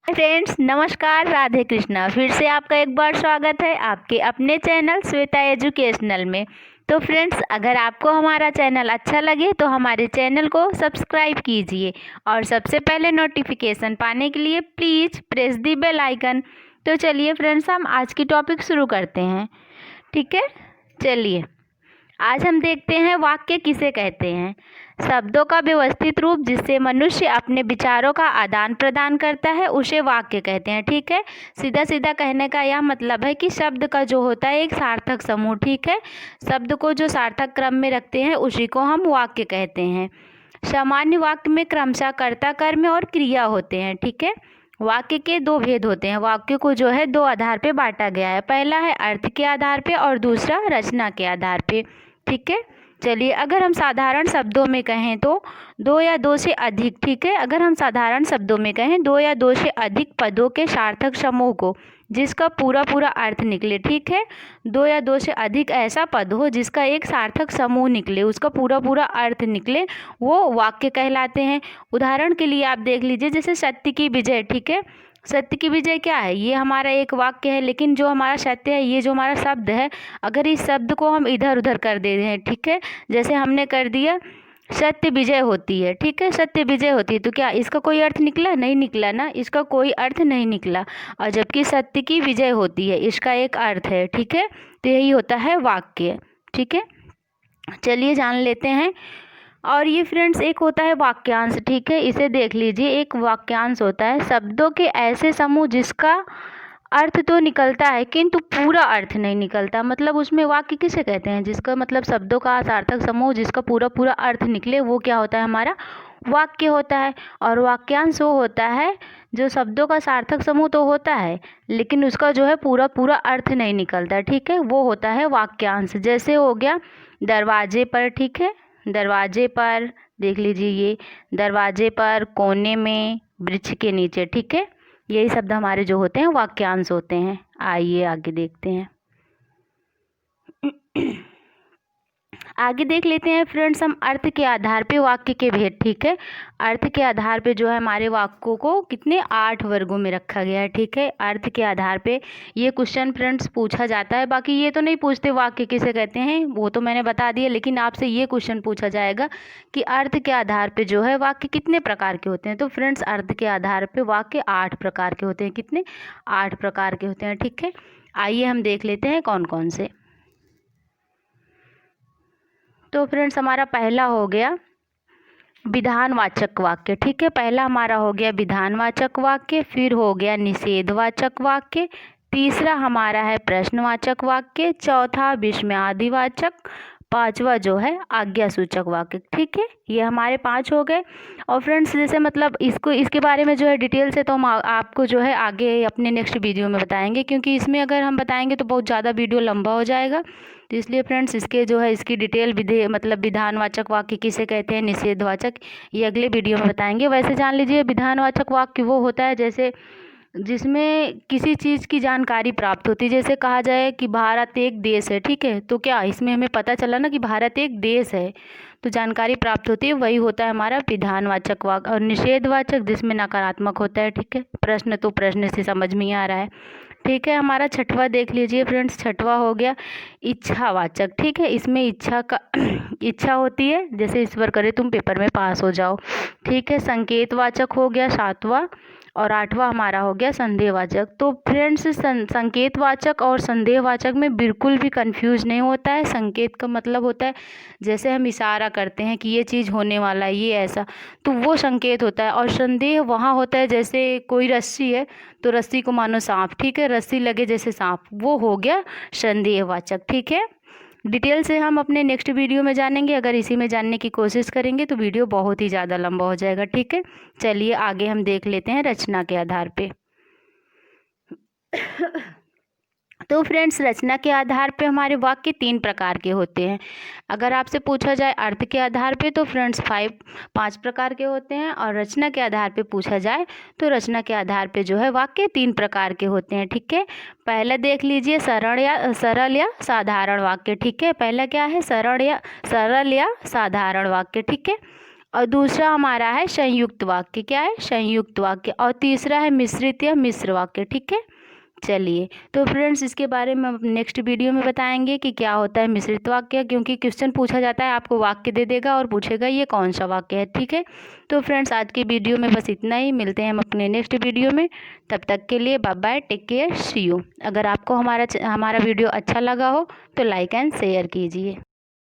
Friends नमस्कार, राधे कृष्णा। फिर से आपका एक बार स्वागत है आपके अपने चैनल श्वेता एजुकेशनल में। तो फ्रेंड्स, अगर आपको हमारा चैनल अच्छा लगे तो हमारे चैनल को सब्सक्राइब कीजिए और सबसे पहले नोटिफिकेशन पाने के लिए please press the bell icon. तो चलिए फ्रेंड्स, हम आज की टॉपिक शुरू करते हैं। ठीक है, चलिए आज हम देखते हैं वाक्य किसे कहते हैं। शब्दों का व्यवस्थित रूप जिससे मनुष्य अपने विचारों का आदान प्रदान करता है उसे वाक्य कहते हैं। ठीक है, सीधा सीधा कहने का यह मतलब है कि शब्द का जो होता है एक सार्थक समूह। ठीक है, शब्द को जो सार्थक क्रम में रखते हैं उसी को हम वाक्य कहते हैं। सामान्य वाक्य में क्रमशः कर्ता, कर्म और क्रिया होते हैं। ठीक है, वाक्य के दो भेद होते हैं। वाक्य को जो है दो आधार पे बांटा गया है। पहला है अर्थ के आधार पे और दूसरा रचना के आधार पे। ठीक है, चलिए अगर हम साधारण शब्दों में कहें तो दो या दो से अधिक। ठीक है, अगर हम साधारण शब्दों में कहें दो या दो से अधिक पदों के सार्थक समूह को जिसका पूरा पूरा अर्थ निकले। ठीक है, दो या दो से अधिक ऐसा पद हो जिसका एक सार्थक समूह निकले, उसका पूरा पूरा अर्थ निकले, वो वाक्य कहलाते हैं। उदाहरण के लिए आप देख लीजिए, जैसे सत्य की विजय। ठीक है, सत्य की विजय क्या है, ये हमारा एक वाक्य है। लेकिन जो हमारा सत्य है, ये जो हमारा शब्द है, अगर इस शब्द को हम इधर उधर कर दे रहे हैं, ठीक है, जैसे हमने कर दिया सत्य विजय होती है। ठीक है, सत्य विजय होती है, तो क्या इसका कोई अर्थ निकला? नहीं निकला ना, इसका कोई अर्थ नहीं निकला। और जबकि सत्य की विजय होती है, इसका एक अर्थ है। ठीक है, तो यही होता है वाक्य। ठीक है, चलिए जान लेते हैं। और ये फ्रेंड्स एक होता है वाक्यांश। ठीक है, इसे देख लीजिए, एक वाक्यांश होता है शब्दों के ऐसे समूह जिसका अर्थ तो निकलता है किंतु पूरा अर्थ नहीं निकलता। मतलब उसमें वाक्य किसे कहते हैं, जिसका मतलब शब्दों का सार्थक समूह जिसका पूरा पूरा अर्थ निकले, वो क्या होता है, हमारा वाक्य होता है। और वाक्यांश वो होता है जो शब्दों का सार्थक समूह तो होता है लेकिन उसका जो है पूरा पूरा अर्थ नहीं निकलता। ठीक है, वो होता है वाक्यांश। जैसे हो गया दरवाजे पर। ठीक है, दरवाजे पर देख लीजिए, ये दरवाजे पर, कोने में, वृक्ष के नीचे। ठीक है, यही शब्द हमारे जो होते हैं वाक्यांश होते हैं। आइए आगे देखते हैं। आगे देख लेते हैं फ्रेंड्स हम अर्थ के आधार पे वाक्य के भेद। ठीक है, अर्थ के आधार पे जो है हमारे वाक्यों को कितने 8 वर्गों में रखा गया है। ठीक है, अर्थ के आधार पे ये क्वेश्चन फ्रेंड्स पूछा जाता है। बाकी ये तो नहीं पूछते वाक्य किसे कहते हैं, वो तो मैंने बता दिया, लेकिन आपसे ये क्वेश्चन पूछा जाएगा कि अर्थ के आधार पे जो है वाक्य कितने प्रकार के होते हैं। तो फ्रेंड्स अर्थ के आधार पे वाक्य 8 प्रकार के होते हैं। कितने? 8 प्रकार के होते हैं। ठीक है, आइए हम देख लेते हैं कौन कौन से। तो फ्रेंड्स हमारा पहला हो गया विधानवाचक वाक्य। ठीक है, पहला हमारा हो गया विधानवाचक वाक्य, फिर हो गया निषेधवाचक वाक्य, तीसरा हमारा है प्रश्नवाचक वाक्य, चौथा विस्मयादिवाचक, पांचवा जो है आज्ञासूचक वाक्य। ठीक है, ये हमारे 5 हो गए। और फ्रेंड्स जैसे मतलब इसके बारे में जो है डिटेल से तो हम आपको जो है आगे अपने नेक्स्ट वीडियो में बताएंगे, क्योंकि इसमें अगर हम बताएंगे तो बहुत ज़्यादा वीडियो लंबा हो जाएगा। तो इसलिए फ्रेंड्स इसके जो है इसकी डिटेल मतलब विधानवाचक वाक्य किसे कहते हैं, निषेधवाचक, ये अगले वीडियो में बताएंगे। वैसे जान लीजिए विधानवाचक वाक्य वो होता है जैसे जिसमें किसी चीज़ की जानकारी प्राप्त होती है। जैसे कहा जाए कि भारत एक देश है। ठीक है, तो क्या इसमें हमें पता चला ना कि भारत एक देश है, तो जानकारी प्राप्त होती है, वही होता है हमारा विधानवाचक वाक्य। और निषेधवाचक जिसमें नकारात्मक होता है। ठीक है, प्रश्न तो प्रश्न से समझ में ही आ रहा है। ठीक है, हमारा छठवा देख लीजिए फ्रेंड्स, छठवा हो गया इच्छावाचक। ठीक है, इसमें इच्छा का इच्छा होती है, जैसे ईश्वर करे तुम पेपर में पास हो जाओ। ठीक है, संकेतवाचक हो गया सातवां, और आठवां हमारा हो गया संदेहवाचक। तो फ्रेंड्स संकेतवाचक और संदेहवाचक में बिल्कुल भी कंफ्यूज नहीं होता है। संकेत का मतलब होता है जैसे हम इशारा करते हैं कि ये चीज़ होने वाला है, ये ऐसा, तो वो संकेत होता है। और संदेह वहाँ होता है जैसे कोई रस्सी है तो रस्सी को मानो सांप। ठीक है, रस्सी लगे जैसे सांप, वो हो गया संदेहवाचक। ठीक है, डिटेल से हम अपने नेक्स्ट वीडियो में जानेंगे। अगर इसी में जानने की कोशिश करेंगे तो वीडियो बहुत ही ज़्यादा लंबा हो जाएगा। ठीक है, चलिए आगे हम देख लेते हैं रचना के आधार पे। तो फ्रेंड्स रचना के आधार पे हमारे वाक्य 3 प्रकार के होते हैं। अगर आपसे पूछा जाए अर्थ के आधार पे तो फ्रेंड्स 5 प्रकार के होते हैं, और रचना के आधार पे पूछा जाए तो रचना के आधार पे जो है वाक्य 3 प्रकार के होते हैं। ठीक है, पहला देख लीजिए सरल या साधारण वाक्य। ठीक है, पहला क्या है, सरल या साधारण वाक्य। ठीक है, और दूसरा हमारा है संयुक्त वाक्य। क्या है? संयुक्त वाक्य। और तीसरा है मिश्रित या मिश्र वाक्य। ठीक है, चलिए तो फ्रेंड्स इसके बारे में हम नेक्स्ट वीडियो में बताएंगे कि क्या होता है मिश्रित वाक्य, क्योंकि क्वेश्चन पूछा जाता है, आपको वाक्य दे देगा और पूछेगा ये कौन सा वाक्य है। ठीक है, तो फ्रेंड्स आज की वीडियो में बस इतना ही। मिलते हैं हम अपने नेक्स्ट वीडियो में, तब तक के लिए bye bye, take care, see you. अगर आपको हमारा वीडियो अच्छा लगा हो तो लाइक एंड शेयर कीजिए।